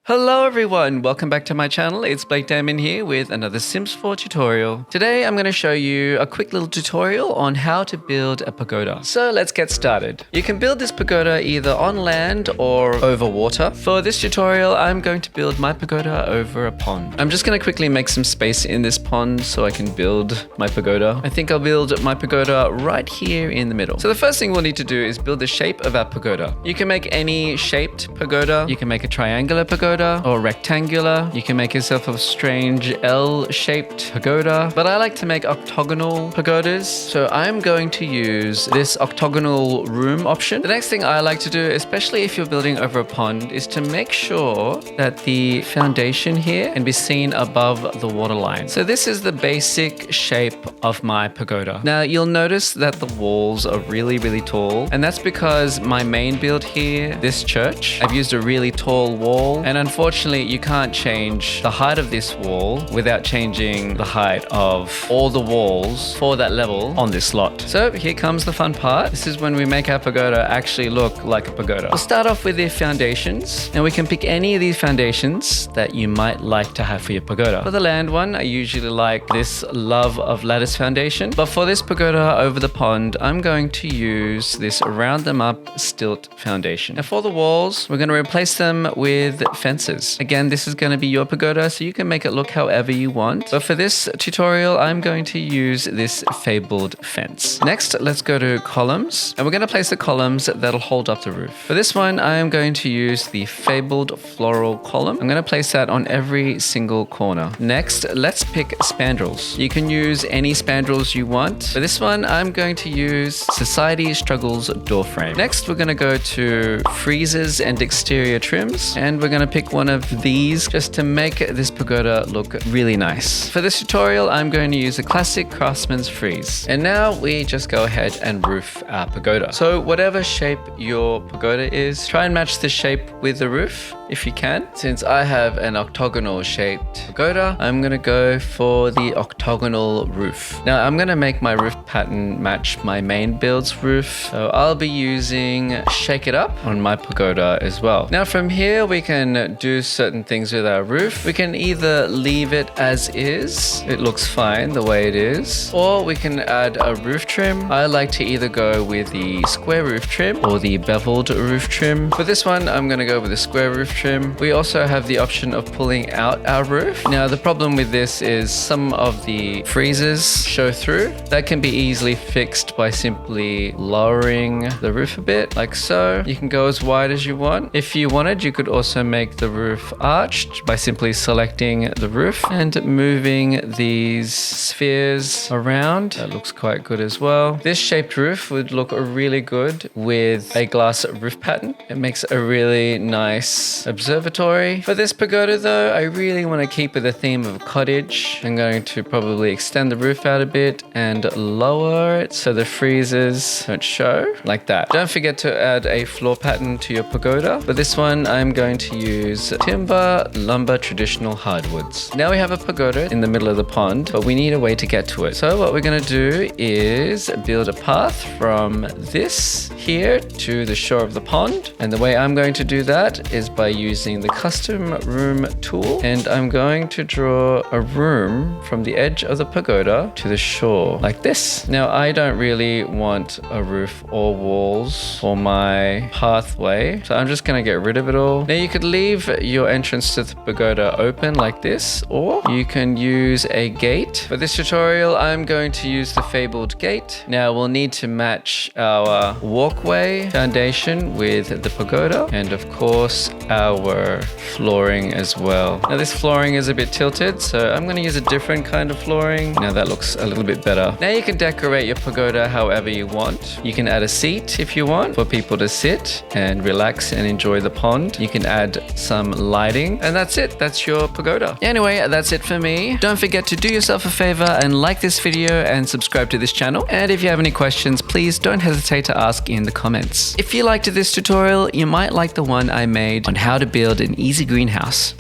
Hello everyone, welcome back to my channel. It's Blake Damon here with another Sims 4 tutorial. Today I'm going to show you a quick little tutorial on how to build a pagoda. So let's get started. You can build this pagoda either on land or over water. For this tutorial I'm going to build my pagoda over a pond. I'm just going to quickly make some space in this pond so I can build my pagoda. I think I'll build my pagoda right here in the middle. So the first thing we'll need to do is build the shape of our pagoda. You can make any shaped pagoda. You can make a triangular pagoda or rectangular. You can make yourself a strange L-shaped pagoda, but I like to make octagonal pagodas, so I'm going to use this octagonal room option. The next thing I like to do, especially if you're building over a pond, is to make sure that the foundation here can be seen above the waterline. So this is the basic shape of my pagoda. Now you'll notice that the walls are really tall, and that's because my main build here, this church, I've used a really tall wall, and unfortunately, you can't change the height of this wall without changing the height of all the walls for that level on this lot. So here comes the fun part. This is when we make our pagoda actually look like a pagoda. We'll start off with the foundations, and we can pick any of these foundations that you might like to have for your pagoda. For the land one, I usually like this Love of Lattice foundation, but for this pagoda over the pond, I'm going to use this Round Them Up Stilt foundation. Now for the walls, we're going to replace them with fences. Again, this is going to be your pagoda, so you can make it look however you want. But for this tutorial, I'm going to use this fabled fence. Next, let's go to columns, and we're going to place the columns that'll hold up the roof. For this one, I am going to use the fabled floral column. I'm going to place that on every single corner. Next, let's pick spandrels. You can use any spandrels you want. For this one, I'm going to use Society Struggles door frame. Next, we're going to go to freezers and exterior trims, and we're going to pick one of these just to make this pagoda look really nice. For this tutorial, I'm going to use a classic craftsman's freeze. And now we just go ahead and roof our pagoda. So whatever shape your pagoda is, try and match the shape with the roof if you can. Since I have an octagonal shaped pagoda, I'm gonna go for the octagonal roof. Now I'm gonna make my roof pattern match my main build's roof. So I'll be using Shake It Up on my pagoda as well. Now from here we can do certain things with our roof. We can either leave it as is, it looks fine the way it is, or we can add a roof trim. I like to either go with the square roof trim or the beveled roof trim. For this one, I'm gonna go with the square roof trim. We also have the option of pulling out our roof. Now the problem with this is some of the freezers show through. That can be easily fixed by simply lowering the roof a bit, like so. You can go as wide as you want. If you wanted, you could also make the roof arched by simply selecting the roof and moving these spheres around. That looks quite good as well. This shaped roof would look really good with a glass roof pattern. It makes a really nice observatory. For this pagoda though, I really want to keep with the theme of cottage. I'm going to probably extend the roof out a bit and lower it so the freezers don't show like that. Don't forget to add a floor pattern to your pagoda. For this one, I'm going to use timber, lumber, traditional hardwoods. Now we have a pagoda in the middle of the pond, but we need a way to get to it. So what we're going to do is build a path from this here to the shore of the pond. And the way I'm going to do that is by using the custom room tool, and I'm going to draw a room from the edge of the pagoda to the shore like this. Now I don't really want a roof or walls for my pathway, so I'm just going to get rid of it all. Now you could leave your entrance to the pagoda open like this, or you can use a gate. For this tutorial I'm going to use the fabled gate. Now we'll need to match our walkway foundation with the pagoda, and of course our flooring as well. Now this flooring is a bit tilted, so I'm going to use a different kind of flooring. Now that looks a little bit better. Now you can decorate your pagoda however you want. You can add a seat if you want for people to sit and relax and enjoy the pond. You can add some lighting, and that's it. That's your pagoda. Anyway, that's it for me. Don't forget to do yourself a favor and like this video and subscribe to this channel. And if you have any questions, please don't hesitate to ask in the comments. If you liked this tutorial, you might like the one I made on how to build an easy greenhouse.